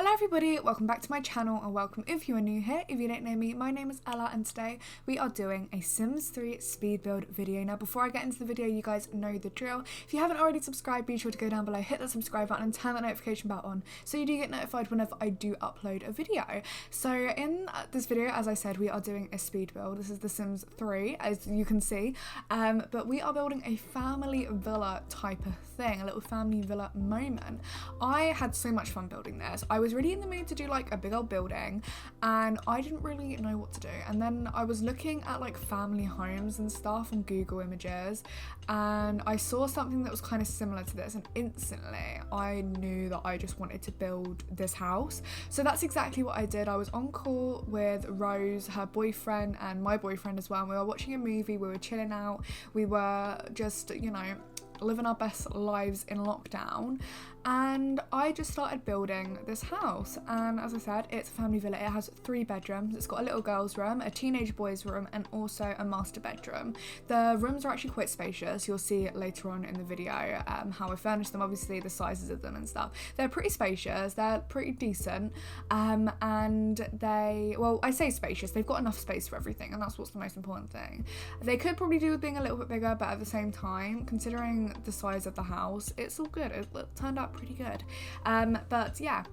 Hello everybody, welcome back to my channel and welcome if you are new here. If you don't know me, my name is Ella and today we are doing a Sims 3 speed build video. Now before I get into the video, you guys know the drill. If you haven't already subscribed, be sure to go down below, hit that subscribe button and turn that notification bell on so you do get notified whenever I do upload a video. So in this video, as I said, we are doing a speed build. This is the Sims 3 as you can see, but we are building a family villa type of thing, a little family villa moment. I had so much fun building this. I was really in the mood to do like a big old building and I didn't really know what to do, and then I was looking at like family homes and stuff on Google Images and I saw something that was kind of similar to this, and instantly I knew that I just wanted to build this house. So that's exactly what I did. I was on call with Rose, her boyfriend, and my boyfriend as well, and we were watching a movie, we were chilling out, we were just, you know, living our best lives in lockdown, and I just started building this house. And as I said, it's a family villa. It has 3 bedrooms. It's got a little girl's room, a teenage boy's room, and also a master bedroom. The rooms are actually quite spacious. You'll see later on in the video how I furnished them, obviously the sizes of them and stuff. They're pretty spacious, they're pretty decent, and they, well, I say spacious, they've got enough space for everything, and that's what's the most important thing. They could probably do with being a little bit bigger, but at the same time, considering the size of the house, it's all good. It turned out pretty good. But yeah,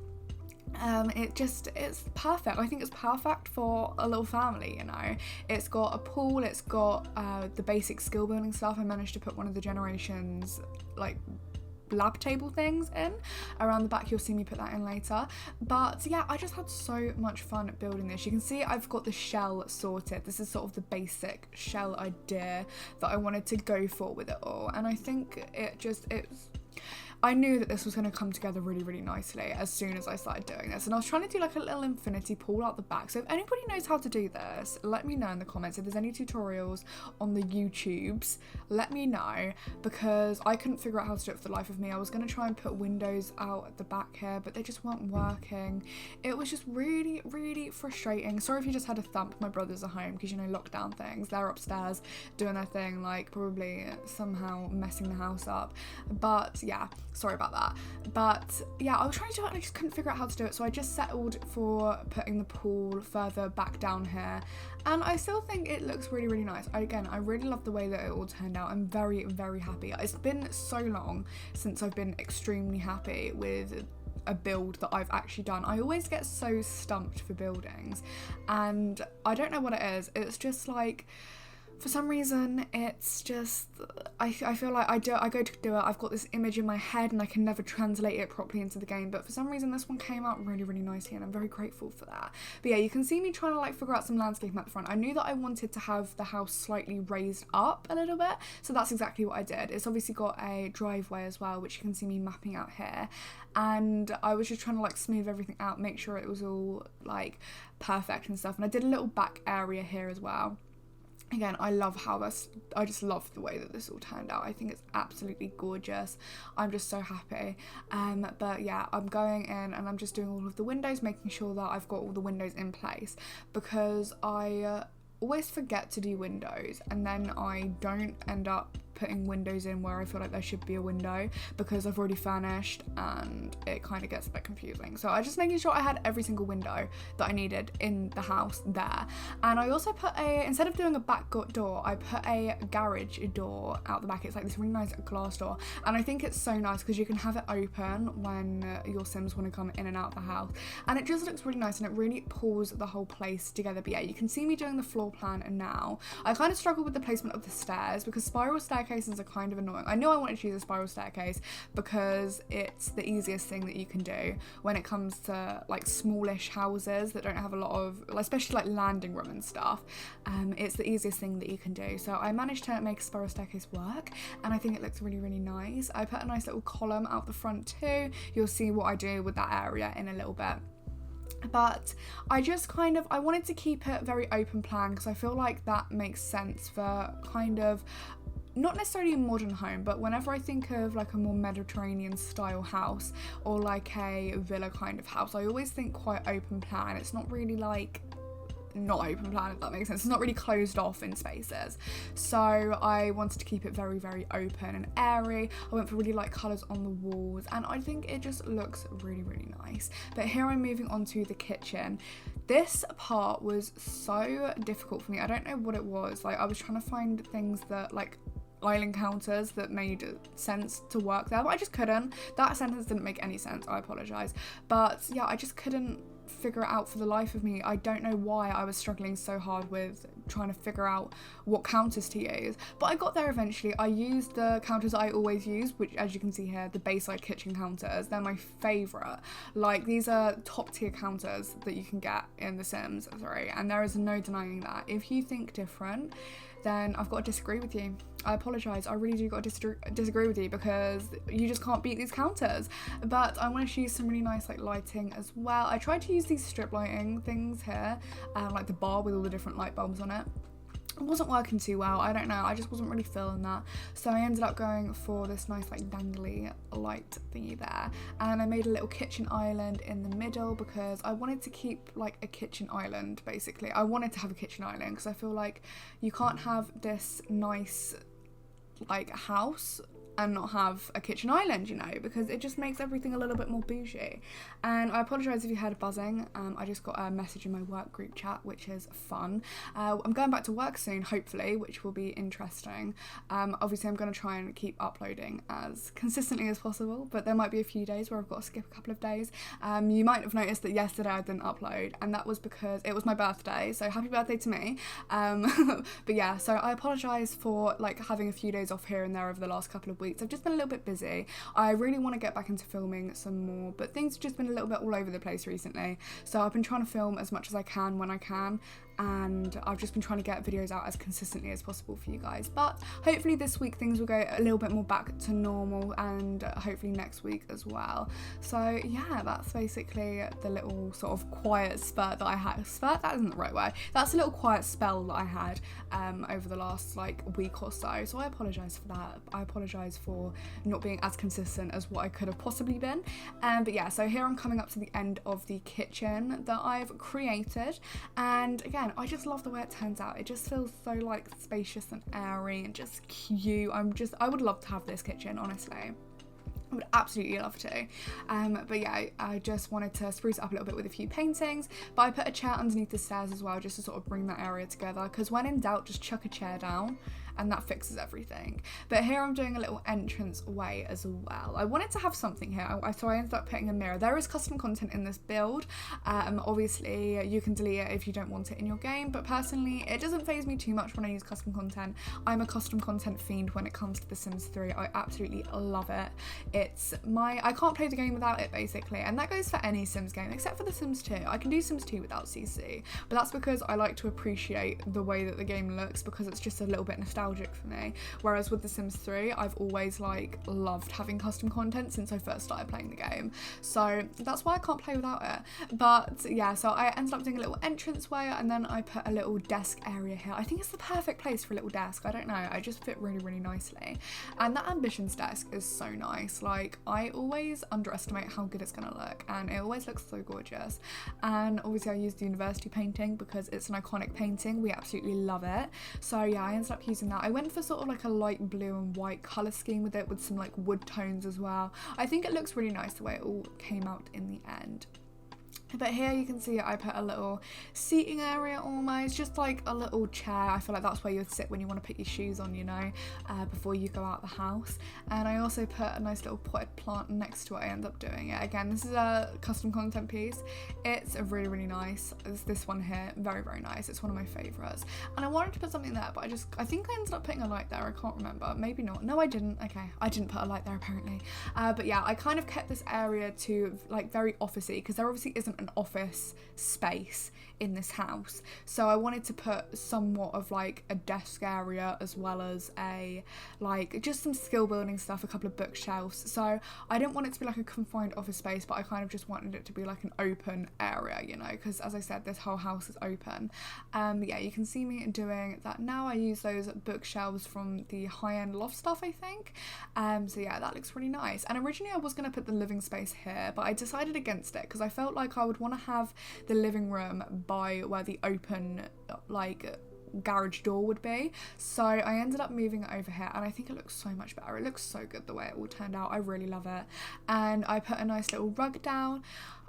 it's perfect. I think it's perfect for a little family, you know. It's got a pool, it's got the basic skill building stuff. I managed to put one of the generations like lab table things in around the back. You'll see me put that in later. But yeah, I just had so much fun building this. You can see I've got the shell sorted. This is sort of the basic shell idea that I wanted to go for with it all, and I think I knew that this was going to come together really, really nicely as soon as I started doing this. And I was trying to do like a little infinity pool out the back. So if anybody knows how to do this, let me know in the comments. If there's any tutorials on the YouTubes, let me know, because I couldn't figure out how to do it for the life of me. I was going to try and put windows out at the back here, but they just weren't working. It was just really, really frustrating. Sorry if you just had a thump. My brothers are home because, you know, lockdown things. They're upstairs doing their thing, like probably somehow messing the house up. But yeah, sorry about that. But yeah, I was trying to do it and I just couldn't figure out how to do it, so I just settled for putting the pool further back down here, and I still think it looks really, really nice. I really love the way that it all turned out. I'm very, very happy. It's been so long since I've been extremely happy with a build that I've actually done. I always get so stumped for buildings and I don't know what it is. It's just like, for some reason, it's just, I feel like I go to do it, I've got this image in my head and I can never translate it properly into the game, but for some reason this one came out really, really nicely and I'm very grateful for that. But yeah, you can see me trying to like figure out some landscaping at the front. I knew that I wanted to have the house slightly raised up a little bit, so that's exactly what I did. It's obviously got a driveway as well, which you can see me mapping out here, and I was just trying to like smooth everything out, make sure it was all like perfect and stuff, and I did a little back area here as well. Again, I love how this, I just love the way that this all turned out. I think it's absolutely gorgeous. I'm just so happy. But yeah, I'm going in and I'm just doing all of the windows, making sure that I've got all the windows in place, because I always forget to do windows and then I don't end up putting windows in where I feel like there should be a window because I've already furnished, and it kind of gets a bit confusing. So I just making sure I had every single window that I needed in the house there. And I also put instead of doing a back door, I put a garage door out the back. It's like this really nice glass door, and I think it's so nice because you can have it open when your Sims want to come in and out of the house, and it just looks really nice and it really pulls the whole place together. But yeah, you can see me doing the floor plan, and now I kind of struggle with the placement of the stairs because spiral staircases are kind of annoying. I knew I wanted to use a spiral staircase because it's the easiest thing that you can do when it comes to like smallish houses that don't have a lot of, especially like landing room and stuff. It's the easiest thing that you can do. So I managed to make a spiral staircase work, and I think it looks really, really nice. I put a nice little column out the front too. You'll see what I do with that area in a little bit. But I just kind of, I wanted to keep it very open plan because I feel like that makes sense for kind of, not necessarily a modern home, but whenever I think of like a more Mediterranean style house or like a villa kind of house, I always think quite open plan. It's not really like not open plan, if that makes sense. It's not really closed off in spaces. So I wanted to keep it very, very open and airy. I went for really light colours on the walls, and I think it just looks really, really nice. But here I'm moving on to the kitchen. This part was so difficult for me. I don't know what it was. Like, I was trying to find things that, like, island counters that made sense to work there, but I just couldn't. That sentence didn't make any sense. I apologise. But yeah, I just couldn't figure it out for the life of me. I don't know why I was struggling so hard with trying to figure out what counters to use, but I got there eventually. I used the counters I always use, which, as you can see here, the Bayside kitchen counters. They're my favourite. Like, these are top tier counters that you can get in The Sims 3, and there is no denying that. If you think different, then I've got to disagree with you. I apologise, I really do got to disagree with you, because you just can't beat these counters. But I want to use some really nice like lighting as well. I tried to use these strip lighting things here, like the bar with all the different light bulbs on it. It wasn't working too well. I don't know, I just wasn't really feeling that, so I ended up going for this nice like dangly light thingy there, and I made a little kitchen island in the middle because I wanted to keep like a kitchen island. Basically, I wanted to have a kitchen island because I feel like you can't have this nice like house and not have a kitchen island, you know, because it just makes everything a little bit more bougie. And I apologise if you heard buzzing. I just got a message in my work group chat, which is fun. I'm going back to work soon, hopefully, which will be interesting. Obviously I'm going to try and keep uploading as consistently as possible, but there might be a few days where I've got to skip a couple of days. You might have noticed that yesterday I didn't upload, and that was because it was my birthday, so happy birthday to me. But yeah, so I apologise for like having a few days off here and there over the last couple of weeks. I've just been a little bit busy. I really want to get back into filming some more, but things have just been a little bit all over the place recently. So I've been trying to film as much as I can when I can, and I've just been trying to get videos out as consistently as possible for you guys. But hopefully this week things will go a little bit more back to normal, and hopefully next week as well. So yeah, that's basically the little sort of quiet spurt that I had. Spurt? That isn't the right word. That's a little quiet spell that I had over the last like week or so. So I apologise for that. I apologise for not being as consistent as what I could have possibly been. But yeah, so here I'm coming up to the end of the kitchen that I've created, and again, I just love the way it turns out. It just feels so like spacious and airy and just cute. I would love to have this kitchen, honestly. I would absolutely love to. But yeah, I just wanted to spruce it up a little bit with a few paintings, but I put a chair underneath the stairs as well, just to sort of bring that area together, because when in doubt, just chuck a chair down and that fixes everything. But here I'm doing a little entrance way as well. I wanted to have something here, so I ended up putting a mirror. There is custom content in this build. Obviously you can delete it if you don't want it in your game, but personally it doesn't faze me too much when I use custom content. I'm a custom content fiend when it comes to The Sims 3. I absolutely love it. I can't play the game without it, basically, and that goes for any Sims game except for The Sims 2. I can do Sims 2 without CC, but that's because I like to appreciate the way that the game looks, because it's just a little bit nostalgic for me. Whereas with The Sims 3, I've always like loved having custom content since I first started playing the game, so that's why I can't play without it. But yeah, so I ended up doing a little entranceway, and then I put a little desk area here. I think it's the perfect place for a little desk. I don't know, I just fit really, really nicely. And that ambitions desk is so nice. Like, I always underestimate how good it's gonna look, and it always looks so gorgeous. And obviously I used the university painting because it's an iconic painting. We absolutely love it. So yeah, I ended up using that. I went for sort of like a light blue and white colour scheme with it, with some like wood tones as well. I think it looks really nice the way it all came out in the end. But here you can see I put a little seating area, almost just like a little chair. I feel like that's where you would sit when you want to put your shoes on, you know, before you go out the house. And I also put a nice little potted plant next to it. I ended up doing it. Again, this is a custom content piece. It's a really, really nice. It's this one here, very, very nice. It's one of my favourites. And I wanted to put something there, but I think I ended up putting a light there. I can't remember. Maybe not. No, I didn't. Okay, I didn't put a light there apparently. But yeah, I kind of kept this area to like very officey, because there obviously isn't an office space in this house, so I wanted to put somewhat of like a desk area, as well as a like just some skill building stuff, a couple of bookshelves. So I didn't want it to be like a confined office space, but I kind of just wanted it to be like an open area, you know, because as I said, this whole house is open. Yeah, you can see me doing that now. I use those bookshelves from the high-end loft stuff, I think. So yeah, that looks really nice. And originally I was going to put the living space here, but I decided against it because I felt like I would want to have the living room by where the open like garage door would be. So I ended up moving it over here, and I think it looks so much better. It looks so good the way it all turned out. I really love it. And I put a nice little rug down.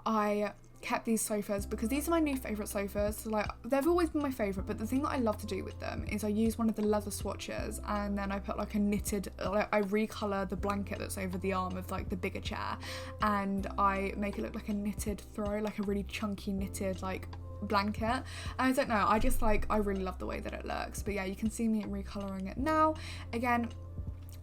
I kept these sofas because these are my new favourite sofas. So like, they've always been my favourite, but the thing that I love to do with them is I use one of the leather swatches, and then I put like a knitted, like I recolour the blanket that's over the arm of like the bigger chair, and I make it look like a knitted throw, like a really chunky knitted like blanket. And I don't know, I really love the way that it looks. But yeah, you can see me recolouring it now. Again,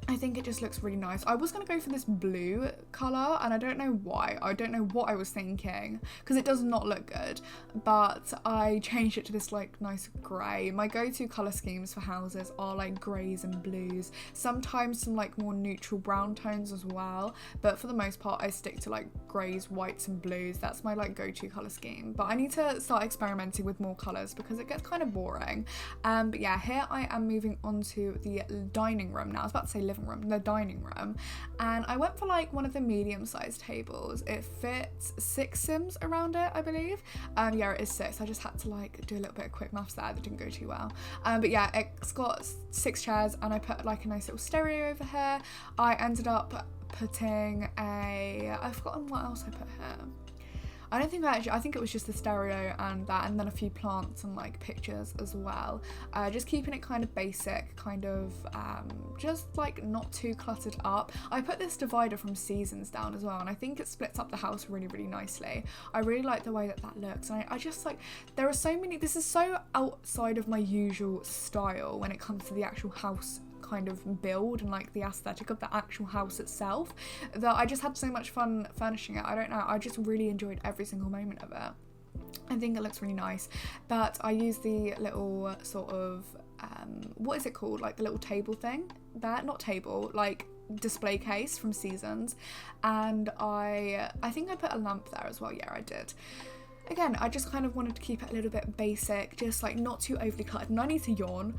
I think it just looks really nice. I was going to go for this blue colour, and I don't know why. I don't know what I was thinking, because it does not look good. But I changed it to this like nice grey. My go-to colour schemes for houses are like greys and blues. Sometimes some like more neutral brown tones as well. But for the most part, I stick to like greys, whites and blues. That's my like go-to colour scheme. But I need to start experimenting with more colours because it gets kind of boring. But yeah, here I am moving on to the dining room now. I was about to say living room, the dining room, and I went for like one of the medium-sized tables. It fits 6 Sims around it, I believe. Yeah, it is 6. I just had to like do a little bit of quick maths there that didn't go too well. But yeah, it's got 6 chairs, and I put like a nice little stereo over here. I ended up putting I've forgotten what else I put here. I think it was just the stereo and that, and then a few plants and like pictures as well. Just keeping it kind of basic, kind of just like not too cluttered up. I put this divider from Seasons down as well, and I think it splits up the house really, really nicely. I really like the way that looks, and I just like, there are so many, this is so outside of my usual style when it comes to the actual house kind of build and like the aesthetic of the actual house itself, that I just had so much fun furnishing it. I don't know, I just really enjoyed every single moment of it. I think it looks really nice. But I use the little sort of what is it called, like the little table thing there, not table, like display case from Seasons, and I think I put a lamp there as well. Yeah, I did. Again, I just kind of wanted to keep it a little bit basic, just like not too overly cluttered. And I need to yawn,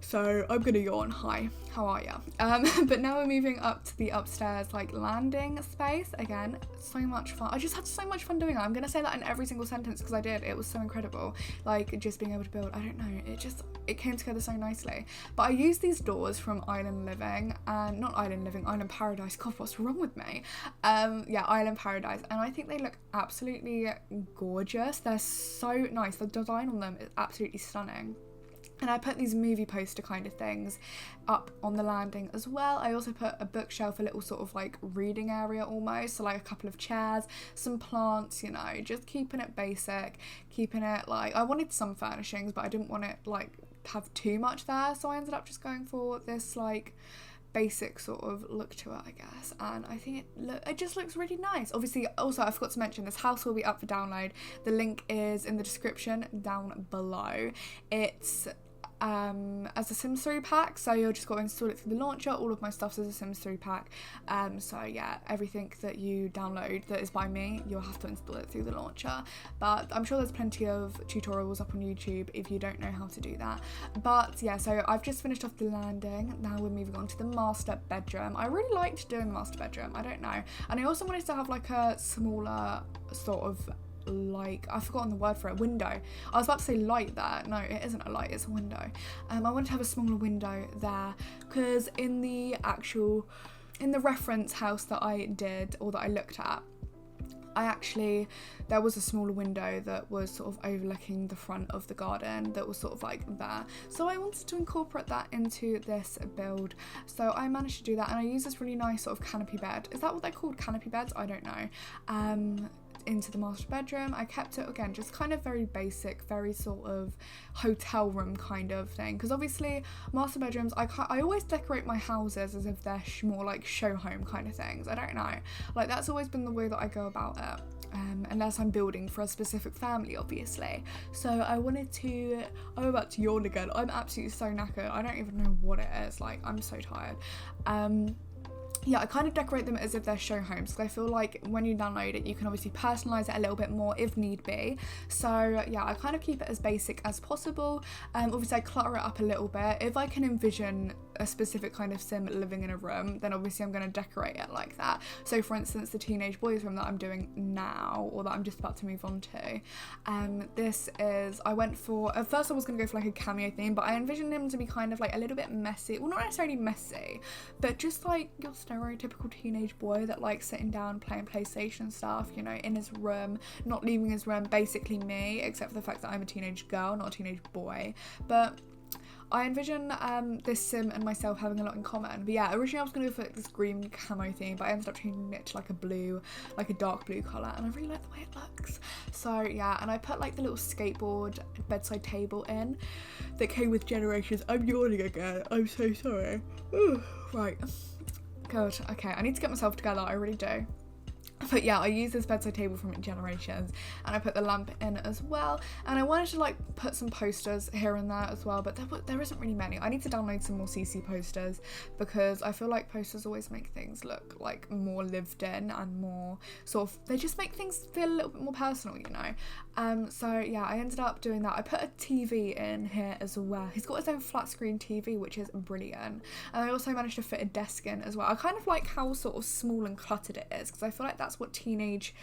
so I'm gonna yawn. Hi, how are ya? But now we're moving up to the upstairs like landing space. Again, so much fun. I just had so much fun doing it. I'm gonna say that in every single sentence because I did. It was so incredible. Like just being able to build, I don't know, it came together so nicely. But I used these doors from Island Living, and not Island Living, Island Paradise. God, what's wrong with me? Yeah, Island Paradise, and I think they look absolutely gorgeous. They're so nice. The design on them is absolutely stunning. And I put these movie poster kind of things up on the landing as well. I also put a bookshelf, a little sort of like reading area almost, so like a couple of chairs, some plants, you know, just keeping it basic, keeping it like, I wanted some furnishings, but I didn't want it like have too much there, so I ended up just going for this like basic sort of look to it, I guess. And I think it just looks really nice. Obviously, also I forgot to mention, this house will be up for download. The link is in the description down below. It's as a Sims 3 pack, so you'll just got to install it through the launcher. All of my stuff's as a Sims 3 pack, so yeah, everything that you download that is by me, you'll have to install it through the launcher. But I'm sure there's plenty of tutorials up on YouTube if you don't know how to do that. But yeah, so I've just finished off the landing. Now we're moving on to the master bedroom. I really liked doing the master bedroom, I don't know, and I also wanted to have like a smaller sort of, like, I've forgotten the word for it, window. I was about to say light there. No, it isn't a light, it's a window. I wanted to have a smaller window there because in the reference house that I did, or that I looked at, there was a smaller window that was sort of overlooking the front of the garden that was sort of like there. So I wanted to incorporate that into this build. So I managed to do that, and I used this really nice sort of canopy bed. Is that what they're called? Canopy beds? I don't know. Into the master bedroom. I kept it, again, just kind of very basic, very sort of hotel room kind of thing, because obviously master bedrooms, I always decorate my houses as if they're more like show home kind of things. I don't know, like that's always been the way that I go about it, unless I'm building for a specific family, obviously. So I'm about to yawn again. I'm absolutely so knackered. I don't even know what it is, like I'm so tired. Yeah, I kind of decorate them as if they're show homes, because I feel like when you download it, you can obviously personalise it a little bit more if need be. So yeah, I kind of keep it as basic as possible. Obviously I clutter it up a little bit. If I can envision a specific kind of sim living in a room, then obviously I'm going to decorate it like that. So for instance, the teenage boys room that I'm doing now, or that I'm just about to move on to, this is, I went for, at first I was going to go for like a cameo theme, but I envisioned him to be kind of like a little bit messy, well not necessarily messy, but just like your stereotypical teenage boy that likes sitting down playing PlayStation stuff, you know, in his room, not leaving his room, basically me, except for the fact that I'm a teenage girl, not a teenage boy. But I envision this sim and myself having a lot in common. But yeah, originally I was going to go for this green camo theme, but I ended up changing it to like a blue, like a dark blue colour, and I really like the way it looks. So yeah, and I put like the little skateboard bedside table in that came with Generations. I'm yawning again, I'm so sorry. Ooh, right, good, okay, I need to get myself together, I really do. But yeah, I used this bedside table from Generations, and I put the lamp in as well, and I wanted to like put some posters here and there as well, but there isn't really many. I need to download some more CC posters, because I feel like posters always make things look like more lived in and more sort of, they just make things feel a little bit more personal, you know. So yeah, I ended up doing that. I put a TV in here as well. He's got his own flat screen TV, which is brilliant, and I also managed to fit a desk in as well. I kind of like how sort of small and cluttered it is, because I feel like that's what teenage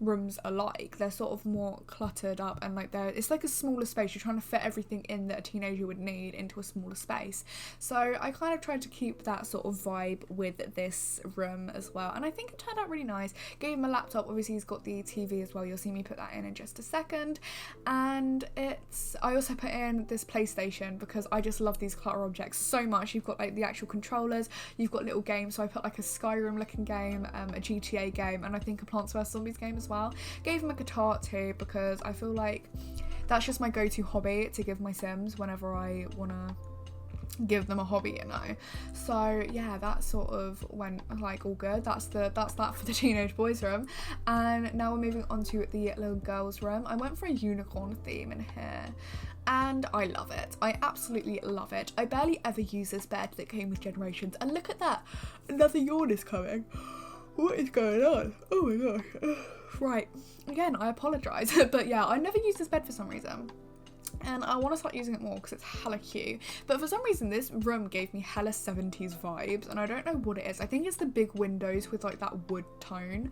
rooms are like. They're sort of more cluttered up, and like it's like a smaller space. You're trying to fit everything in that a teenager would need into a smaller space. So I kind of tried to keep that sort of vibe with this room as well, and I think it turned out really nice. Gave him a laptop, obviously he's got the TV as well, you'll see me put that in just a second. And I also put in this PlayStation because I just love these clutter objects so much. You've got like the actual controllers, you've got little games, so I put like a Skyrim looking game, a GTA game, and I think a Plants vs Zombies game as well. Gave him a guitar too, because I feel like that's just my go-to hobby to give my Sims whenever I want to give them a hobby, you know. So yeah, that sort of went like all good. That's that for the teenage boys room. And now we're moving on to the little girls room. I went for a unicorn theme in here, and I love it. I absolutely love it. I barely ever use this bed that came with Generations, and look at that, another yawn is coming. What is going on? Oh my gosh. Right, again, I apologise, but yeah, I never use this bed for some reason, and I want to start using it more because it's hella cute. But for some reason this room gave me hella 70s vibes, and I don't know what it is. I think it's the big windows with like that wood tone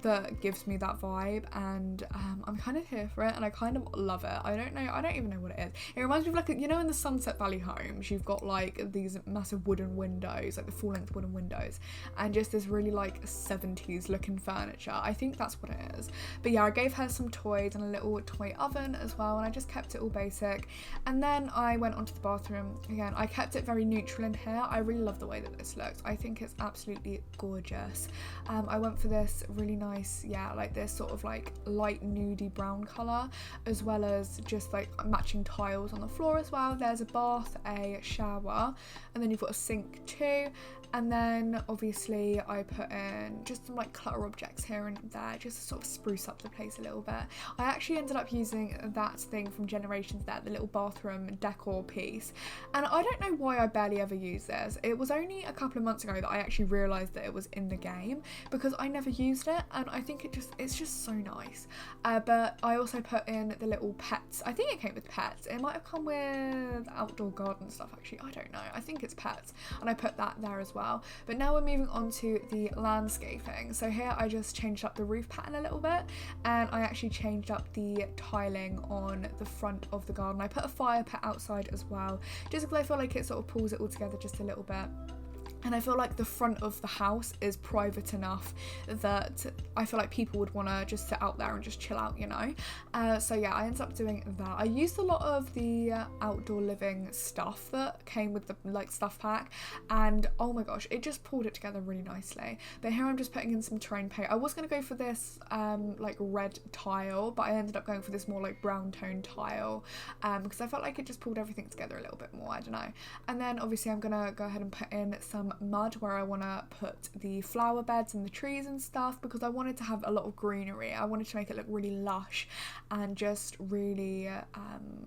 that gives me that vibe, and I'm kind of here for it, and I kind of love it. I don't even know what it is. It reminds me of like, you know, in the Sunset Valley homes you've got like these massive wooden windows, like the full-length wooden windows, and just this really like 70s looking furniture. I think that's what it is. But yeah, I gave her some toys and a little toy oven as well, and I just kept it all basic. And then I went onto the bathroom. Again, I kept it very neutral in here. I really love the way that this looks. I think it's absolutely gorgeous. I went for this really nice, yeah, like this sort of like light nudie brown colour, as well as just like matching tiles on the floor as well. There's a bath, a shower, and then you've got a sink too. And then obviously I put in just some like clutter objects here and there, just to sort of spruce up the place a little bit. I actually ended up using that thing from Generations there, the little bathroom decor piece, and I don't know why I barely ever use this. It was only a couple of months ago that I actually realised that it was in the game, because I never used it, and I think it's just so nice. But I also put in the little pets. I think it came with pets. It might have come with outdoor garden stuff actually, I don't know. I think it's pets, and I put that there as well. But now we're moving on to the landscaping. So here I just changed up the roof pattern a little bit, and I actually changed up the tiling on the front of the garden. I put a fire pit outside as well, just because I feel like it sort of pulls it all together just a little bit. And I feel like the front of the house is private enough that I feel like people would want to just sit out there and just chill out, you know. So yeah, I ended up doing that. I used a lot of the outdoor living stuff that came with the like stuff pack, and oh my gosh, it just pulled it together really nicely. But here I'm just putting in some terrain paint. I was going to go for this like red tile, but I ended up going for this more like brown tone tile, because I felt like it just pulled everything together a little bit more, I don't know. And then obviously I'm gonna go ahead and put in some mud where I want to put the flower beds and the trees and stuff, because I wanted to have a lot of greenery. I wanted to make it look really lush and just really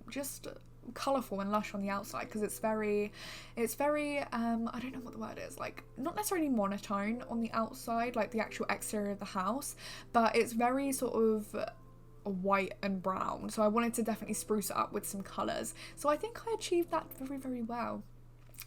just colourful and lush on the outside, because it's very I don't know what the word is, like not necessarily monotone on the outside, like the actual exterior of the house, but it's very sort of white and brown, so I wanted to definitely spruce it up with some colours. So I think I achieved that very, very well.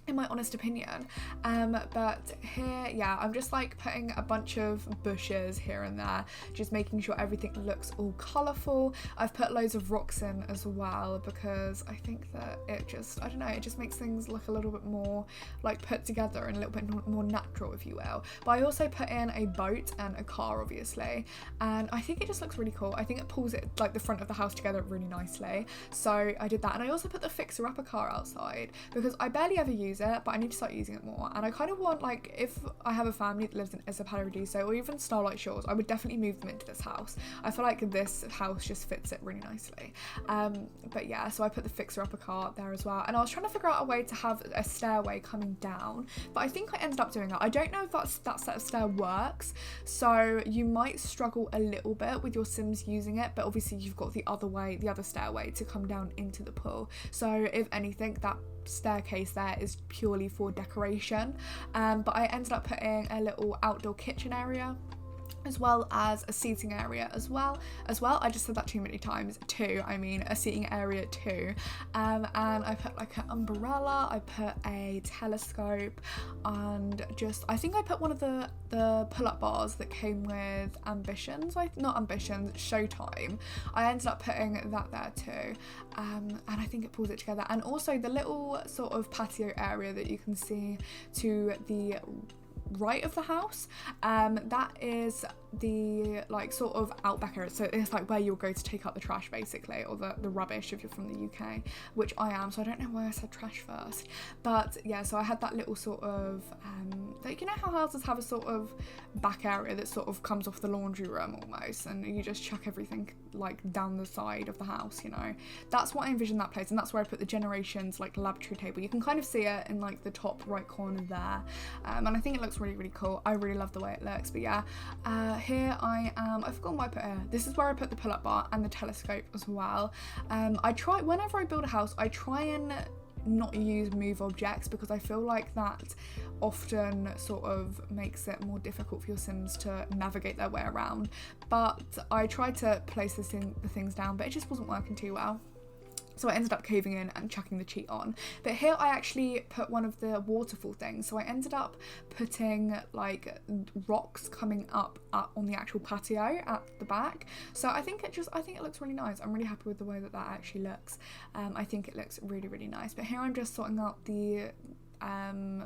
in my honest opinion. But here, yeah, I'm just like putting a bunch of bushes here and there, just making sure everything looks all colourful. I've put loads of rocks in as well because I think that it just, I don't know, it just makes things look a little bit more like put together and a little bit more natural, if you will. But I also put in a boat and a car, obviously, and I think it just looks really cool. I think it pulls it, like the front of the house, together really nicely. So I did that, and I also put the fixer-upper car outside because I barely ever use it, but I need to start using it more. And I kind of want, like, if I have a family that lives in Isla Paradiso or even Starlight Shores, I would definitely move them into this house. I feel like this house just fits it really nicely. But yeah, so I put the fixer-upper car there as well, and I was trying to figure out a way to have a stairway coming down, but I think I ended up doing that. I don't know if that set of stair works, so you might struggle a little bit with your Sims using it, but obviously you've got the other stairway to come down into the pool. So if anything, that staircase there is purely for decoration. But I ended up putting a little outdoor kitchen area, as well as a seating area as well. I just said that too many times. A seating area too. And I put like an umbrella, I put a telescope, and just, I think I put one of the pull-up bars that came with Showtime. I ended up putting that there too. And I think it pulls it together. And also the little sort of patio area that you can see to the right of the house, that is the like sort of outback area, so it's like where you'll go to take out the trash basically, or the rubbish if you're from the UK, which I am, so I don't know why I said trash first. But yeah, so I had that little sort of like, you know how houses have a sort of back area that sort of comes off the laundry room almost, and you just chuck everything like down the side of the house, you know. That's what I envisioned that place, and that's where I put the Generations like laboratory table. You can kind of see it in like the top right corner there, and I think it looks really, really cool. I really love the way it looks. But yeah, here I am. I've forgotten what I put here. This is where I put the pull-up bar and the telescope as well. I try, whenever I build a house, I try and not use move objects, because I feel like that often sort of makes it more difficult for your Sims to navigate their way around. But I tried to place the things down, but it just wasn't working too well. So I ended up caving in and chucking the cheat on. But here I actually put one of the waterfall things. So I ended up putting like rocks coming up on the actual patio at the back. So I think it looks really nice. I'm really happy with the way that actually looks. I think it looks really, really nice. But here I'm just sorting out the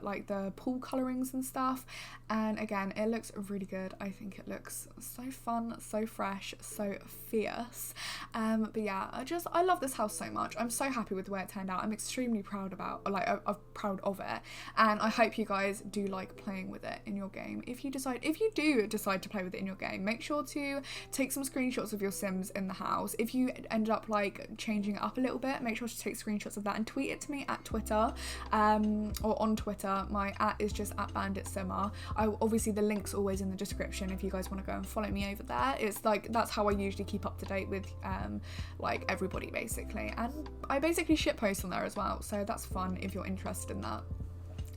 like the pool colorings and stuff, and again, it looks really good. I think it looks so fun, so fresh, so fierce. But yeah, I love this house so much. I'm so happy with the way it turned out. I'm extremely proud I'm proud of it, and I hope you guys do like playing with it in your game. If you do decide to play with it in your game, make sure to take some screenshots of your Sims in the house. If you ended up like changing it up a little bit, make sure to take screenshots of that and tweet it to me at Twitter, or on Twitter. My @ is just @banditsimmer. Obviously the link's always in the description if you guys want to go and follow me over there. It's like, that's how I usually keep up to date with like everybody basically, and I basically shitpost on there as well, so that's fun if you're interested in that.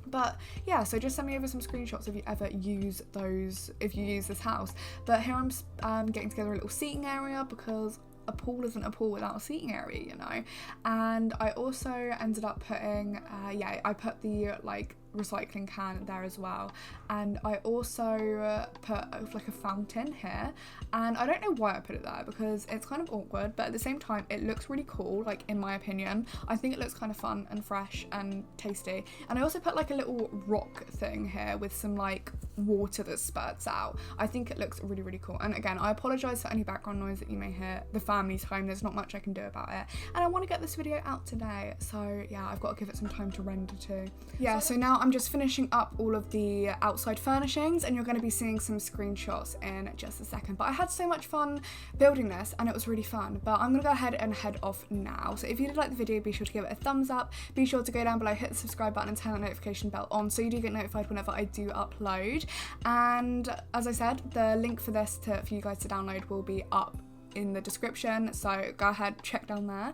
But yeah, so just send me over some screenshots if you ever use this house. But here I'm getting together a little seating area, because a pool isn't a pool without a seating area, you know. And I also ended up putting I put the like recycling can there as well, and I also put like a fountain here, and I don't know why I put it there because it's kind of awkward, but at the same time it looks really cool, like in my opinion. I think it looks kind of fun and fresh and tasty. And I also put like a little rock thing here with some like water that spurts out. I think it looks really, really cool. And again, I apologize for any background noise that you may hear. The family's home, there's not much I can do about it, and I want to get this video out today, so yeah, I've got to give it some time to render too. Yeah, so now I'm just finishing up all of the outside furnishings, and you're going to be seeing some screenshots in just a second. But I had so much fun building this, and it was really fun. But I'm going to go ahead and head off now. So if you did like the video, be sure to give it a thumbs up. Be sure to go down below, hit the subscribe button, and turn the notification bell on so you do get notified whenever I do upload. And as I said, the link for this for you guys to download will be up in the description, so go ahead, check down there.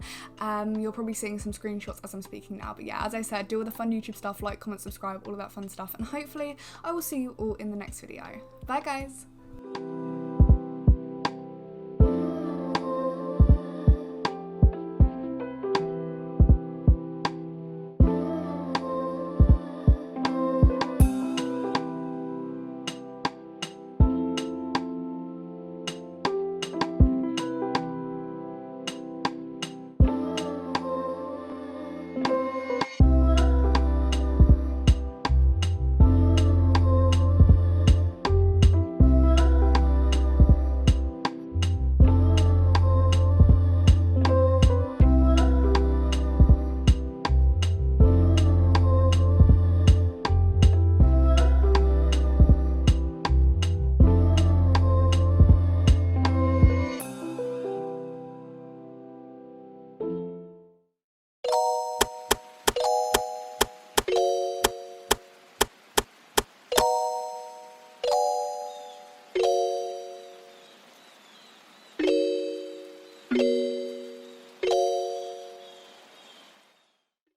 You're probably seeing some screenshots as I'm speaking now, but yeah, as I said, do all the fun YouTube stuff, like, comment, subscribe, all of that fun stuff, and hopefully I will see you all in the next video. Bye guys.